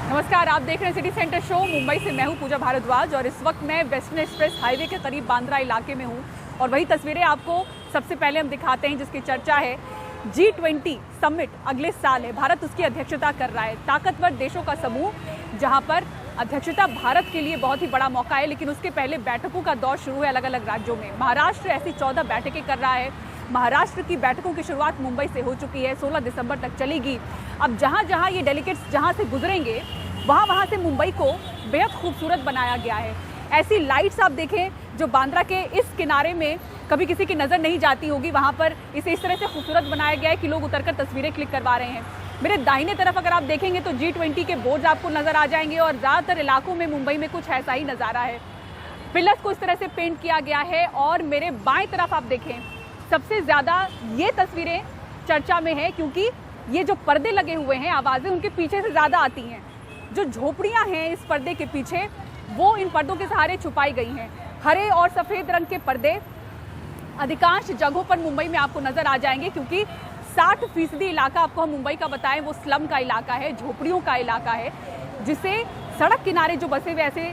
नमस्कार, आप देख रहे हैं सिटी सेंटर शो। मुंबई से मैं हूं पूजा भारद्वाज और इस वक्त मैं वेस्टर्न एक्सप्रेस हाईवे के करीब बांद्रा इलाके में हूं और वही तस्वीरें आपको सबसे पहले हम दिखाते हैं जिसकी चर्चा है। G20 समिट अगले साल है, भारत उसकी अध्यक्षता कर रहा है। ताकतवर देशों का समूह जहां पर अध्यक्षता भारत के लिए बहुत ही बड़ा मौका है, लेकिन उसके पहले बैठकों का दौर शुरू है अलग अलग राज्यों में। महाराष्ट्र ऐसी 14 बैठकें कर रहा है। महाराष्ट्र की बैठकों की शुरुआत मुंबई से हो चुकी है, 16 दिसंबर तक चलेगी। अब जहां जहां ये डेलीगेट्स जहां से गुजरेंगे वहां से मुंबई को बेहद खूबसूरत बनाया गया है। ऐसी लाइट्स आप देखें जो बांद्रा के इस किनारे में कभी किसी की नज़र नहीं जाती होगी, वहां पर इसे इस तरह से खूबसूरत बनाया गया है कि लोग उतरकर तस्वीरें क्लिक करवा रहे हैं। मेरे दाहिने तरफ अगर आप देखेंगे तो G20 के बोर्ड्स आपको नज़र आ जाएंगे और ज़्यादातर इलाकों में मुंबई में कुछ ऐसा ही नज़ारा है। पिलर्स को इस तरह से पेंट किया गया है और मेरे बाएं तरफ आप देखें सबसे ज़्यादा ये तस्वीरें चर्चा में है, क्योंकि ये जो पर्दे लगे हुए हैं आवाज़ें उनके पीछे से ज़्यादा आती हैं। जो झोपड़ियाँ हैं इस पर्दे के पीछे वो इन पर्दों के सहारे छुपाई गई हैं। हरे और सफ़ेद रंग के पर्दे अधिकांश जगहों पर मुंबई में आपको नज़र आ जाएंगे, क्योंकि 60% इलाका आपको हम मुंबई का बताएं वो स्लम का इलाका है, झोपड़ियों का इलाका है, जिसे सड़क किनारे जो बसे हुए ऐसे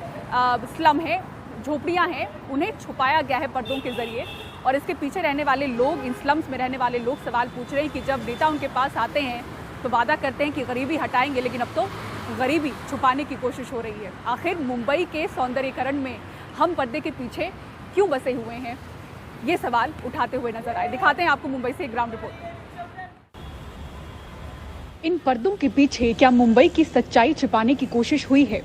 स्लम है, झोपड़ियाँ हैं, उन्हें छुपाया गया है पर्दों के ज़रिए। और इसके पीछे रहने वाले लोग, इन स्लम्स में रहने वाले लोग सवाल पूछ रहे हैं कि जब नेता उनके पास आते हैं तो वादा करते हैं कि गरीबी हटाएंगे, लेकिन अब तो गरीबी छुपाने की कोशिश हो रही है। आखिर मुंबई के सौंदर्यीकरण में हम पर्दे के पीछे क्यों बसे हुए हैं, ये सवाल उठाते हुए नजर आए। दिखाते हैं आपको मुंबई से ग्राउंड रिपोर्ट। इन पर्दों के पीछे क्या मुंबई की सच्चाई छिपाने की कोशिश हुई है?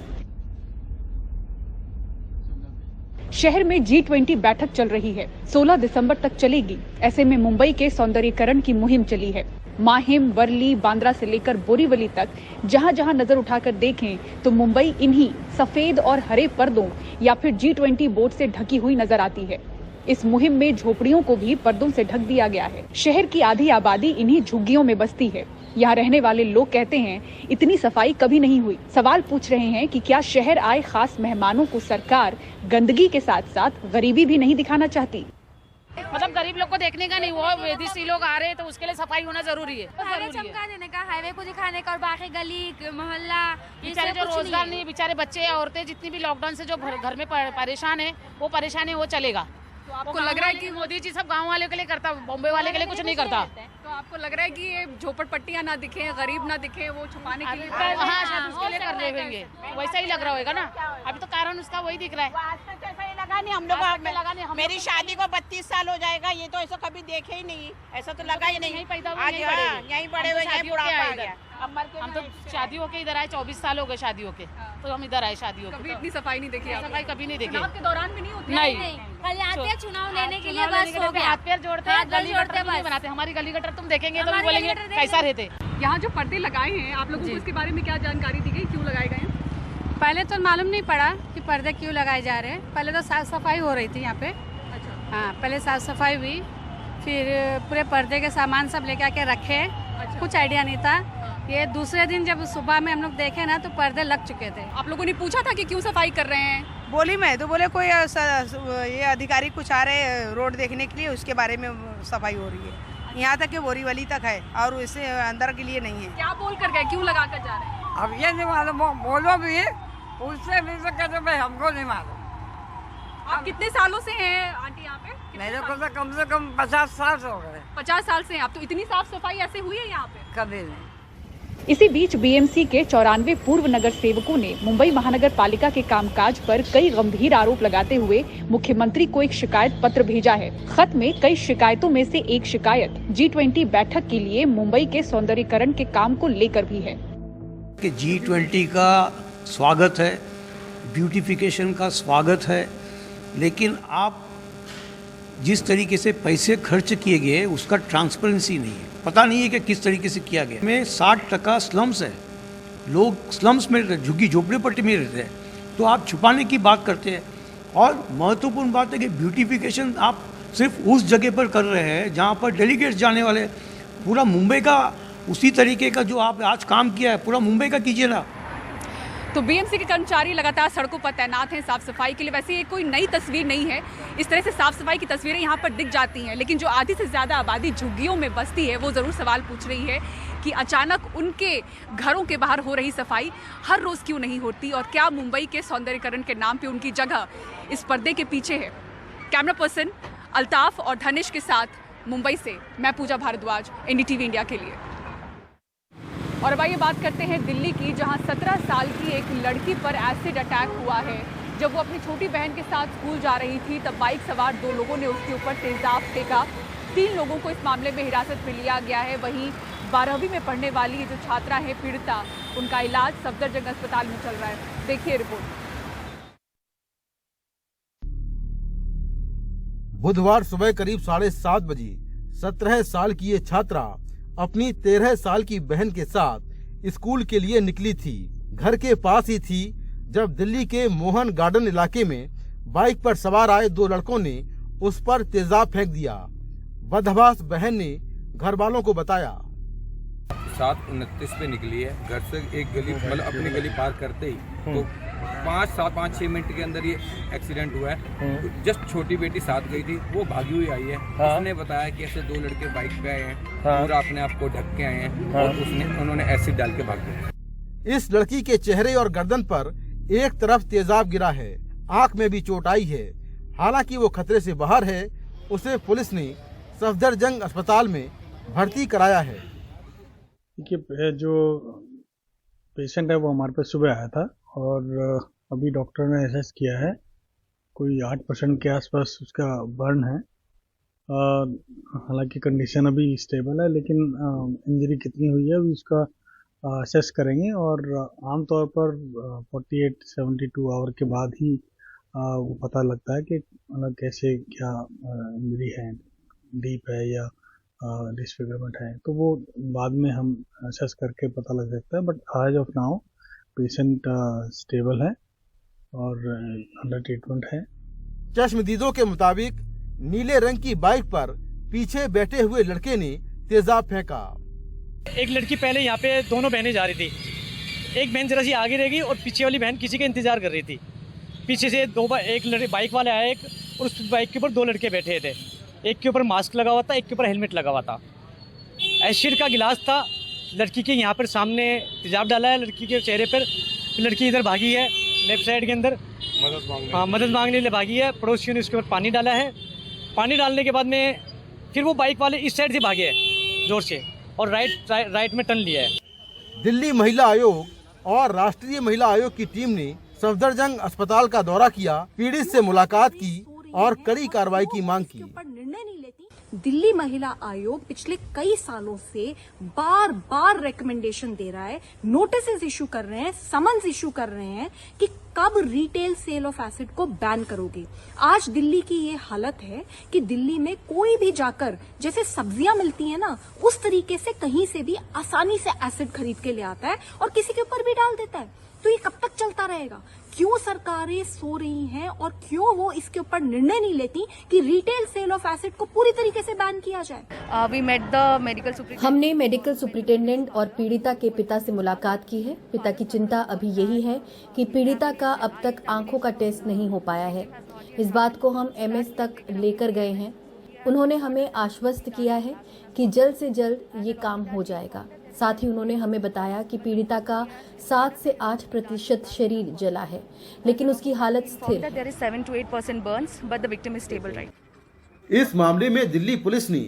शहर में G20 बैठक चल रही है, 16 दिसंबर तक चलेगी। ऐसे में मुंबई के सौंदर्यीकरण की मुहिम चली है। माहिम, वर्ली, बांद्रा से लेकर बोरीवली तक जहां जहां नजर उठाकर देखें तो मुंबई इन्हीं सफेद और हरे पर्दों या फिर G20 बोर्ड से ढकी हुई नजर आती है। इस मुहिम में झोपड़ियों को भी पर्दों से ढक दिया गया है। शहर की आधी आबादी इन्हीं झुग्गियों में बसती है। यहाँ रहने वाले लोग कहते हैं इतनी सफाई कभी नहीं हुई। सवाल पूछ रहे हैं कि क्या शहर आए खास मेहमानों को सरकार गंदगी के साथ साथ गरीबी भी नहीं दिखाना चाहती? मतलब गरीब लोग को देखने का नहीं, वो विदेशी लोग आ रहे हैं तो उसके लिए सफाई होना जरूरी है। हाईवे चमका देने का, हाईवे को दिखाने का और बाकी गली मोहल्ला बेचारे जो रोजगार नहीं, बेचारे बच्चे औरतें जितनी भी लॉकडाउन से जो घर में परेशान है वो चलेगा। तो आपको लग रहा है कि मोदी जी सब गांव वाले के लिए करता, बॉम्बे वाले के लिए कुछ नहीं करता। तो आपको लग रहा है कि ये झोपड़पट्टियां ना दिखे, गरीब ना दिखे, वो छुपाने के लिए हाँ, शायद उसके लिए कर रहे होंगे, वैसा ही लग रहा होगा ना। अभी तो कारण उसका वही दिख रहा है। लगा नहीं हम लोग, मेरी शादी को 32 साल हो जाएगा, ये तो ऐसा कभी देखे ही नहीं, ऐसा तो लगा ही नहीं। यहीं पैदा हुए, यहीं बड़े हुए, यहीं बुढ़ापा आ गया। हम तो शादी होके इधर आए, 24 साल हो गए शादी होके, तो हम इधर आए शादी होके। कभी इतनी सफाई नहीं देखी, सफाई कभी नहीं देखी। चुनाव के दौरान भी नहीं होती? नहीं, खाली आते हैं चुनाव लेने के लिए, बस हो गया। हाथ पैर जोड़ते हैं, गली गटर नहीं बनाते। हमारी गली गटर तुम देखेंगे तो बोलेंगे कैसा रहते। यहाँ जो पर्दे लगाए हैं आप लोगों को इसके बारे में क्या जानकारी दी गई, क्यों लगाए गए हैं? पहले तो मालूम नहीं पड़ा कि पर्दे क्यों लगाए जा रहे हैं। पहले तो साफ सफाई हो रही थी यहाँ पे। अच्छा। हाँ, पहले साफ सफाई हुई, फिर पूरे पर्दे के सामान सब लेके आके रखे। अच्छा। कुछ आइडिया नहीं था। ये दूसरे दिन जब सुबह में हम लोग देखे ना तो पर्दे लग चुके थे। आप लोगों ने पूछा था कि क्यों सफाई कर रहे हैं? बोली मैं तो बोले कोई ये अधिकारी कुछ आ रहे रोड देखने के लिए, उसके बारे में सफाई हो रही है। यहाँ तक कि बोरीवली तक है और इससे अंदर के लिए नहीं है। क्या बोल कर गए, क्यों लगा कर जा रहे हैं? अब ये नहीं मालूम, बोलो भी उससे भी तो कहते भाई हमको नहीं मालूम। आप कितने सालों से हैं आंटी यहाँ पे? मेरे को तो कम से कम 50 साल हो गए। 50 साल से हैं आप, तो इतनी साफ सफाई ऐसे हुई है यहाँ पे? कभी नहीं। इसी बीच बीएमसी के 94 पूर्व नगर सेवकों ने मुंबई महानगर पालिका के कामकाज पर कई गंभीर आरोप लगाते हुए मुख्यमंत्री को एक शिकायत पत्र भेजा है। खत में कई शिकायतों में से एक शिकायत G20 बैठक के लिए मुंबई के सौंदर्यीकरण के काम को लेकर भी है। कि G20 का स्वागत है, ब्यूटिफिकेशन का स्वागत है, लेकिन आप जिस तरीके से पैसे खर्च किए गए उसका ट्रांसपेरेंसी नहीं है, पता नहीं है कि किस तरीके से किया गया। में 60% स्लम्स है, लोग स्लम्स में झुग्गी झोपड़ीपट्टी में रहते हैं, तो आप छुपाने की बात करते हैं। और महत्वपूर्ण बात है कि ब्यूटिफिकेशन आप सिर्फ उस जगह पर कर रहे हैं जहाँ पर डेलीगेट्स जाने वाले। पूरा मुंबई का उसी तरीके का जो आप आज काम किया है पूरा मुंबई का कीजिए ना। तो बीएमसी के कर्मचारी लगातार सड़कों पर तैनात हैं साफ सफाई के लिए। वैसे ये कोई नई तस्वीर नहीं है, इस तरह से साफ सफाई की तस्वीरें यहाँ पर दिख जाती हैं, लेकिन जो आधी से ज़्यादा आबादी झुग्गियों में बसती है वो ज़रूर सवाल पूछ रही है कि अचानक उनके घरों के बाहर हो रही सफाई हर रोज़ क्यों नहीं होती, और क्या मुंबई के सौंदर्यीकरण के नाम पे उनकी जगह इस पर्दे के पीछे है। कैमरा पर्सन अल्ताफ और धनिश के साथ मुंबई से मैं पूजा भारद्वाज, एनडीटीवी इंडिया के लिए। और अब आइए बात करते हैं दिल्ली की, जहां 17 साल की एक लड़की पर एसिड अटैक हुआ है। जब वो अपनी छोटी बहन के साथ स्कूल जा रही थी तब बाइक सवार 2 लोगों ने उसके ऊपर तेजाब फेंका। 3 लोगों को इस मामले में हिरासत में लिया गया है। वहीं 12वीं में पढ़ने वाली जो छात्रा है पीड़िता, उनका इलाज सफदरजंग अस्पताल में चल रहा है। देखिए रिपोर्ट। बुधवार सुबह करीब 7:30 बजे 17 साल की ये छात्रा अपनी 13 साल की बहन के साथ स्कूल के लिए निकली थी। घर के पास ही थी जब दिल्ली के मोहन गार्डन इलाके में बाइक पर सवार आए 2 लड़कों ने उस पर तेजाब फेंक दिया। बदहवास बहन ने घर वालों को बताया। 7:29 पे निकली है घर से, एक गली मतलब अपनी गली पार करते ही तो 5-6 मिनट के अंदर ये एक्सीडेंट हुआ है। तो जस्ट छोटी बेटी साथ गई थी, वो भागी हुई आई है। उसने बताया कि ऐसे 2 लड़के बाइक पे आए हैं, पूरा अपने आप को ढक के आए हैं और उन्होंने एसिड डाल के भाग दिया। इस लड़की के चेहरे और गर्दन पर एक तरफ तेजाब गिरा है, आंख में भी चोट आई है। हालांकि वो खतरे से बाहर है। उसे पुलिस ने सफदरजंग अस्पताल में भर्ती कराया है। देखिए, जो पेशेंट है वो हमारे पास सुबह आया था और अभी डॉक्टर ने असेस किया है, कोई 8% के आसपास उसका बर्न है। हालांकि कंडीशन अभी स्टेबल है, लेकिन इंजरी कितनी हुई है अभी उसका असेस करेंगे और आमतौर पर 48-72 आवर के बाद ही वो पता लगता है कि मतलब कैसे क्या इंजरी है, डीप है या डिसफिगरमेंट है, तो वो बाद में हम असेस करके पता लग सकता है। But as of now patient stable है और अंडर ट्रीटमेंट है। चश्मदीदों के मुताबिक नीले रंग की बाइक पर पीछे बैठे हुए लड़के ने तेजाब फेंका। एक लड़की पहले यहाँ पे, दोनों बहनें जा रही थी। एक बहन जरा सी आगे रह गई और पीछे वाली बहन किसी का इंतजार कर रही थी। पीछे से एक बाइक वाला आया, एक और उस बाइक के ऊपर 2 लड़के बैठे थे। एक के ऊपर मास्क लगा हुआ था, एक के ऊपर हेलमेट लगा हुआ था। एसिड का गिलास था, लड़की के यहाँ पर सामने तेजाब डाला है लड़की के चेहरे पर। लड़की इधर भागी है लेफ्ट साइड के अंदर, मदद मांगने के लिए भागी है। पड़ोसियों ने उसके ऊपर पानी डाला है। पानी डालने के बाद में फिर वो बाइक वाले इस साइड से भागे हैं जोर से और राइट में टर्न लिया है। दिल्ली महिला आयोग और राष्ट्रीय महिला आयोग की टीम ने सफदरजंग अस्पताल का दौरा किया, पीड़ित से मुलाकात की और कड़ी कार्रवाई की मांग की। निर्णय नहीं लेती। दिल्ली महिला आयोग पिछले कई सालों से बार बार रिकमेंडेशन दे रहा है, नोटिस इशू कर रहे हैं, समन्स इशू कर रहे हैं कि कब रिटेल सेल ऑफ एसिड को बैन करोगे। आज दिल्ली की ये हालत है कि दिल्ली में कोई भी जाकर, जैसे सब्जियां मिलती है ना, उस तरीके से कहीं से भी आसानी से एसिड खरीद के ले आता है और किसी के ऊपर भी डाल देता है। तो ये कब तक चलता रहेगा? क्यों सरकारें सो रही हैं और क्यों वो इसके ऊपर निर्णय नहीं लेती कि रिटेल सेल ऑफ एसिड को पूरी तरीके से बैन किया जाए? हमने मेडिकल सुपरिटेंडेंट और पीड़िता के पिता से मुलाकात की है। पिता की चिंता अभी यही है कि पीड़िता का अब तक आंखों का टेस्ट नहीं हो पाया है। इस बात को हम MS तक लेकर गए हैं। उन्होंने हमें आश्वस्त किया है कि जल्द से जल्द ये काम हो जाएगा। साथ ही उन्होंने हमें बताया कि पीड़िता का 7 से 8% शरीर जला है, लेकिन उसकी हालत स्थिर है। इस मामले में दिल्ली पुलिस ने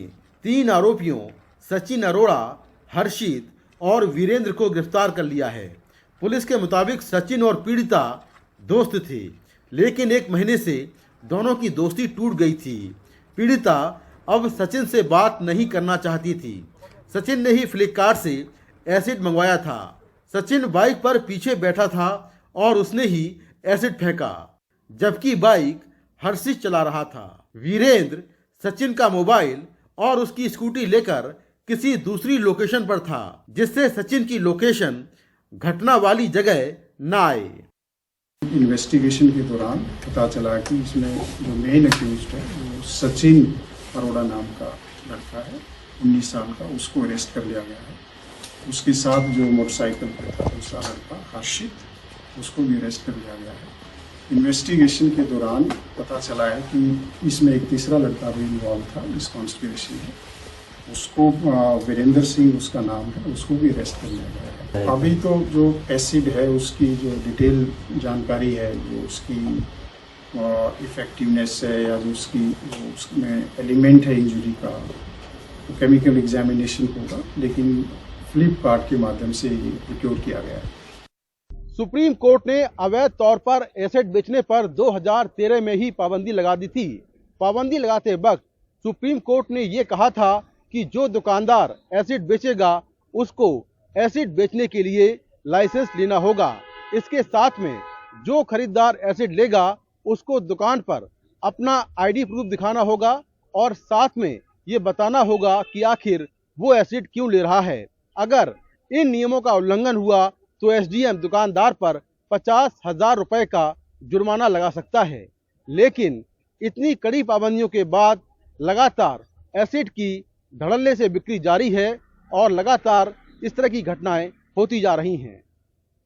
3 आरोपियों सचिन अरोड़ा, हर्षित और वीरेंद्र को गिरफ्तार कर लिया है। पुलिस के मुताबिक सचिन और पीड़िता दोस्त थे, लेकिन 1 महीने से दोनों की दोस्ती टूट गई थी। पीड़िता अब सचिन से बात नहीं करना चाहती थी। सचिन ने ही फ्लिपकार्ट से एसिड मंगवाया था। सचिन बाइक पर पीछे बैठा था और उसने ही एसिड फेंका, जबकि बाइक हर्षित चला रहा था। वीरेंद्र सचिन का मोबाइल और उसकी स्कूटी लेकर किसी दूसरी लोकेशन पर था, जिससे सचिन की लोकेशन घटना वाली जगह न आए। इन्वेस्टिगेशन के दौरान पता चला कि इसमें जो मेन अक्यूज्ड है वो सचिन अरोड़ा नाम का लड़का है, 19 साल का। उसको अरेस्ट कर लिया गया है। उसके साथ जो मोटरसाइकिल पर था दूसरा लड़का हर्षित, उसको भी अरेस्ट कर लिया गया है। इन्वेस्टिगेशन के दौरान पता चला है कि इसमें एक तीसरा लड़का भी इन्वॉल्व था इस कॉन्स्पिरेसी में, उसको वीरेंद्र सिंह उसका नाम है, उसको भी अरेस्ट कर लिया गया है। अभी तो जो एसिड है उसकी जो डिटेल जानकारी है, जो उसकी इफेक्टिवनेस है या जो उसमें एलिमेंट है इंजरी का, तो केमिकल एग्जामिनेशन होगा, लेकिन फ्लिपकार्ट के माध्यम से ये प्रोक्योर किया गया है। सुप्रीम कोर्ट ने अवैध तौर पर एसिड बेचने पर 2013 में ही पाबंदी लगा दी थी। पाबंदी लगाते वक्त सुप्रीम कोर्ट ने ये कहा था कि जो दुकानदार एसिड बेचेगा उसको एसिड बेचने के लिए लाइसेंस लेना होगा। इसके साथ में जो खरीदार एसिड लेगा उसको दुकान पर अपना आईडी प्रूफ दिखाना होगा और साथ में ये बताना होगा कि आखिर वो एसिड क्यों ले रहा है। अगर इन नियमों का उल्लंघन हुआ तो एसडीएम दुकानदार पर 50,000 रुपए का जुर्माना लगा सकता है। लेकिन इतनी कड़ी पाबंदियों के बाद लगातार एसिड की धड़ल्ले से बिक्री जारी है और लगातार इस तरह की घटनाएं होती जा रही हैं।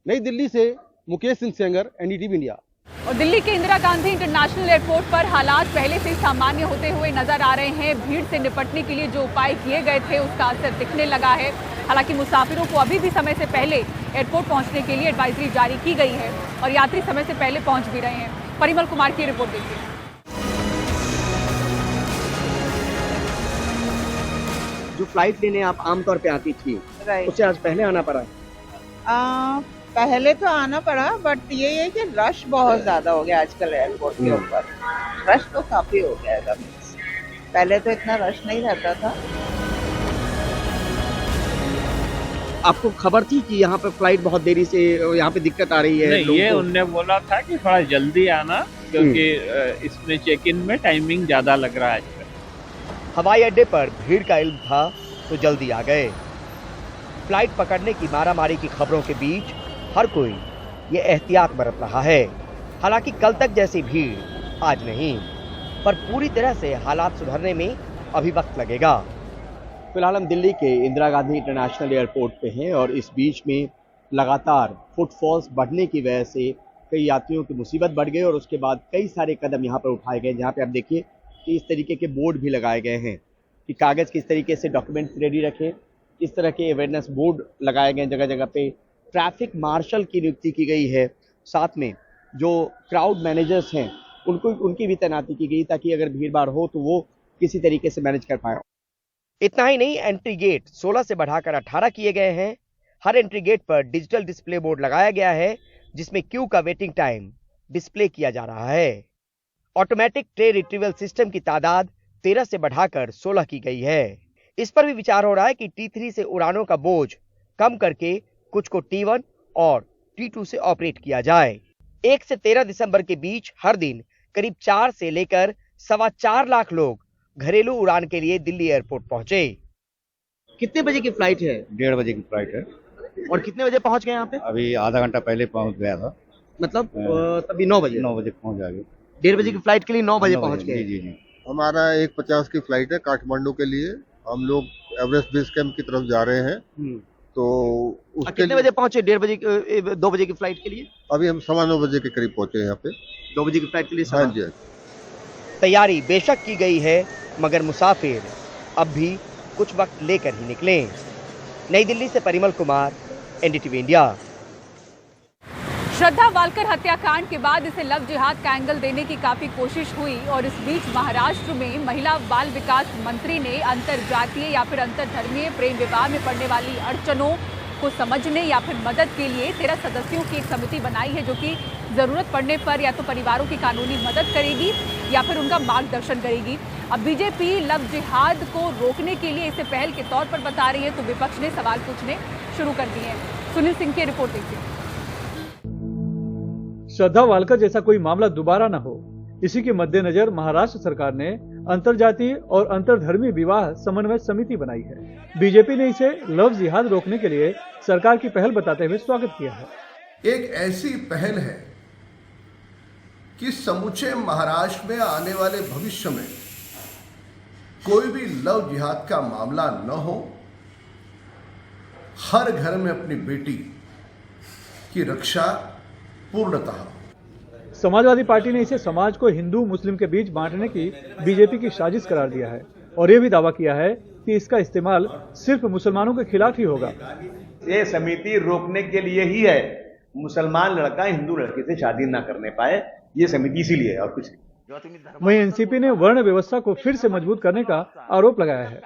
नई दिल्ली से मुकेश सिंह सेंगर, एनडीटीवी इंडिया। और दिल्ली के इंदिरा गांधी इंटरनेशनल एयरपोर्ट पर हालात पहले से सामान्य होते हुए नजर आ रहे हैं। भीड़ से निपटने के लिए जो उपाय किए गए थे उसका असर दिखने लगा है। हालांकि मुसाफिरों को अभी भी समय से पहले एयरपोर्ट पहुंचने के लिए एडवाइजरी जारी की गई है और यात्री समय से पहले पहुंच भी रहे हैं। परिमल कुमार की रिपोर्ट देखिए। जो फ्लाइट लेने आप आमतौर पे आती थी, उससे आज पहले आना पड़ा? पहले तो आना पड़ा, बट ये है कि रश बहुत ज्यादा हो गया आजकल एयरपोर्ट के ऊपर। रश तो काफी हो गया है, पहले तो इतना रश नहीं रहता था। आपको खबर थी कि यहाँ पे फ्लाइट बहुत देरी से यहाँ पे दिक्कत आ रही है? नहीं, ये उनने बोला था कि थोड़ा जल्दी आना, क्योंकि इसमें चेक इन में टाइमिंग ज्यादा लग रहा है। हवाई अड्डे पर भीड़ का इल्म था तो जल्दी आ गए। फ्लाइट पकड़ने की मारामारी की खबरों के बीच हर कोई ये एहतियात बरत रहा है। हालांकि कल तक जैसी भीड़ आज नहीं, पर पूरी तरह से हालात सुधरने में अभी वक्त लगेगा। फिलहाल हम दिल्ली के इंदिरा गांधी इंटरनेशनल एयरपोर्ट पे हैं और इस बीच में लगातार फुटफॉल्स बढ़ने की वजह से कई यात्रियों की मुसीबत बढ़ गई और उसके बाद कई सारे कदम यहाँ पर उठाए गए, जहाँ पे आप देखिए कि इस तरीके के बोर्ड भी लगाए गए हैं कि कागज़ किस तरीके से डॉक्यूमेंट्स रेडी रखें। इस तरह के अवेयरनेस बोर्ड लगाए गए जगह जगह पे। ट्रैफिक मार्शल की नियुक्ति की गई है, साथ में जो क्राउड मैनेजर्स हैं उनकी भी तैनाती की गई ताकि अगर भीड़ भाड़ हो तो वो किसी तरीके से मैनेज कर पाए। इतना ही नहीं, एंट्री गेट 16 से बढ़ाकर 18 किए गए हैं। हर एंट्री गेट पर डिजिटल डिस्प्ले बोर्ड लगाया गया है जिसमें क्यू का वेटिंग टाइम डिस्प्ले किया जा रहा है। ऑटोमेटिक ट्रे रिट्रीवल सिस्टम की तादाद 13 से बढ़ाकर 16 की गई है। इस पर भी विचार हो रहा है कि T3 से उड़ानों का बोझ कम करके कुछ को T1 और T2 से ऑपरेट किया जाए। 1 से 13 दिसंबर के बीच हर दिन करीब 4 से लेकर 4.25 लाख लोग घरेलू उड़ान के लिए दिल्ली एयरपोर्ट पहुंचे। कितने बजे की फ्लाइट है? 1:30 बजे की फ्लाइट है। और कितने बजे पहुंच गए यहाँ पे? अभी आधा घंटा पहले पहुंच गया था। मतलब तभी 9 बजे पहुंच जाएंगे। 1:30 बजे की फ्लाइट के लिए 9 बजे पहुंच गए। जी। हमारा 1:50 की फ्लाइट है काठमांडू के लिए। हम लोग एवरेस्ट बेस कैंप की तरफ जा रहे हैं। तो उसके कितने बजे पहुंचे? 1:30 बजे 2 बजे की फ्लाइट के लिए? अभी हम 9:15 बजे के करीब पहुंचे यहाँ पे। 2 बजे की फ्लाइट के लिए? हाँ जी। तैयारी बेशक की गई है, मगर मुसाफिर अब भी कुछ वक्त लेकर ही निकले। नई दिल्ली से परिमल कुमार, एनडीटीवी इंडिया। श्रद्धा वालकर हत्याकांड के बाद इसे लव जिहाद का एंगल देने की काफी कोशिश हुई और इस बीच महाराष्ट्र में महिला बाल विकास मंत्री ने अंतरजातीय या फिर अंतरधर्मीय प्रेम विवाह में पड़ने वाली अड़चनों को समझने या फिर मदद के लिए 13 सदस्यों की एक समिति बनाई है जो कि जरूरत पड़ने पर या तो परिवारों की कानूनी मदद करेगी या फिर उनका मार्गदर्शन करेगी। अब बीजेपी लव जिहाद को रोकने के लिए इसे पहल के तौर पर बता रही है तो विपक्ष ने सवाल पूछने शुरू कर दिए हैं। सुनील सिंह की रिपोर्ट देखिए। श्रद्धा वालकर जैसा कोई मामला दोबारा न हो, इसी के मद्देनजर महाराष्ट्र सरकार ने अंतरजातीय और अंतरधर्मी विवाह समन्वय समिति बनाई है। बीजेपी ने इसे लव जिहाद रोकने के लिए सरकार की पहल बताते हुए स्वागत किया है। एक ऐसी पहल है कि समूचे महाराष्ट्र में आने वाले भविष्य में कोई भी लव जिहाद का मामला न हो। हर घर में अपनी बेटी की रक्षा पूर्णतः। समाजवादी पार्टी ने इसे समाज को हिंदू मुस्लिम के बीच बांटने की बीजेपी की साजिश करार दिया है और ये भी दावा किया है कि इसका इस्तेमाल सिर्फ मुसलमानों के खिलाफ ही होगा। ये समिति रोकने के लिए ही है, मुसलमान लड़का हिंदू लड़के से शादी ना करने पाए, ये समिति इसीलिए है और कुछ नहीं। वहीं एनसीपी ने वर्ण व्यवस्था को फिर से मजबूत करने का आरोप लगाया है।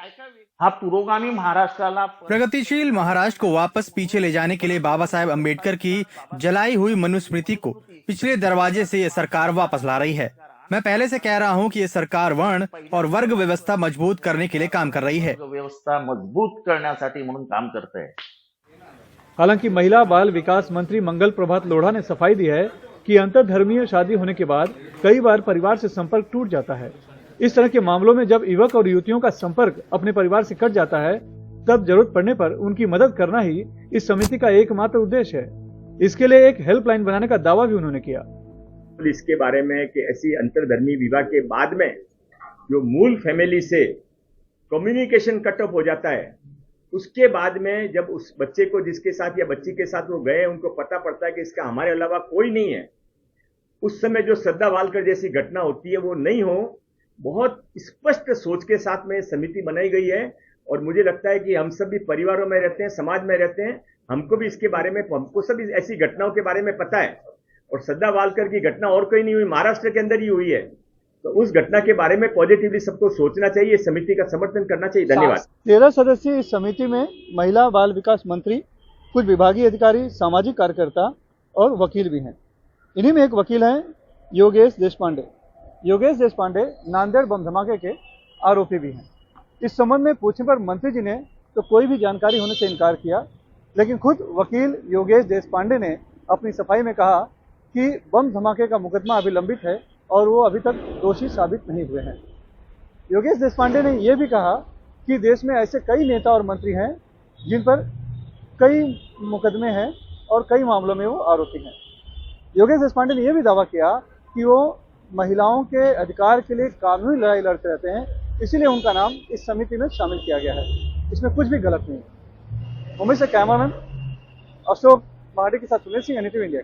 हा पुरोगामी महाराष्ट्राला प्रगतिशील महाराष्ट्र को वापस पीछे ले जाने के लिए बाबा साहेब अम्बेडकर की जलाई हुई मनुस्मृति को पिछले दरवाजे से ये सरकार वापस ला रही है। मैं पहले से कह रहा हूं कि ये सरकार वर्ण और वर्ग व्यवस्था मजबूत करने के लिए काम कर रही है। व्यवस्था मजबूत करण्यासाठी म्हणून काम करते हैं। हालांकि महिला बाल विकास मंत्री मंगल प्रभात लोढ़ा ने सफाई दी है कि अंतरधर्मीय शादी होने के बाद कई बार परिवार से संपर्क टूट जाता है। इस तरह के मामलों में जब युवक और युवतियों का संपर्क अपने परिवार से कट जाता है, तब जरूरत पड़ने पर उनकी मदद करना ही इस समिति का एकमात्र उद्देश्य है। इसके लिए एक हेल्पलाइन बनाने का दावा भी उन्होंने किया। इसके बारे में कि ऐसी अंतरधर्मी विवाह के बाद में जो मूल फैमिली से कम्युनिकेशन कट ऑफ हो जाता है, उसके बाद में जब उस बच्चे को जिसके साथ या बच्ची के साथ वो गए, उनको पता पड़ता है कि इसका हमारे अलावा कोई नहीं है, उस समय जो श्रद्धा वालकर जैसी घटना होती है वो नहीं हो, बहुत स्पष्ट सोच के साथ में समिति बनाई गई है। और मुझे लगता है कि हम सब भी परिवारों में रहते हैं, समाज में रहते हैं, हमको भी इसके बारे में, हमको सब ऐसी घटनाओं के बारे में पता है। और श्रद्धा वालकर की घटना और कहीं नहीं हुई, महाराष्ट्र के अंदर ही हुई है, तो उस घटना के बारे में पॉजिटिवली सबको सोचना चाहिए, समिति का समर्थन करना चाहिए। धन्यवाद। 13 सदस्यीय इस समिति में महिला बाल विकास मंत्री, कुछ विभागीय अधिकारी, सामाजिक कार्यकर्ता और वकील भी हैं। इन्हीं में एक वकील हैं योगेश देशपांडे। योगेश देशपांडे नांदेड़ बम धमाके के आरोपी भी हैं। इस संबंध में पूछने पर मंत्री जी ने तो कोई भी जानकारी होने से इनकार किया, लेकिन खुद वकील योगेश देशपांडे ने अपनी सफाई में कहा कि बम धमाके का मुकदमा अभी लंबित है और वो अभी तक दोषी साबित नहीं हुए हैं। योगेश देशपांडे ने यह भी कहा कि देश में ऐसे कई नेता और मंत्री हैं जिन पर कई मुकदमे हैं और कई मामलों में वो आरोपी हैं। योगेश देशपांडे ने यह भी दावा किया कि वो महिलाओं के अधिकार के लिए कानूनी लड़ाई लड़ते रहते हैं, इसीलिए उनका नाम इस समिति में शामिल किया गया है। इसमें कुछ भी गलत नहीं। मुंबई से कैमरामैन अशोक मार्डी के साथ सुनील सिंह, NTV इंडिया।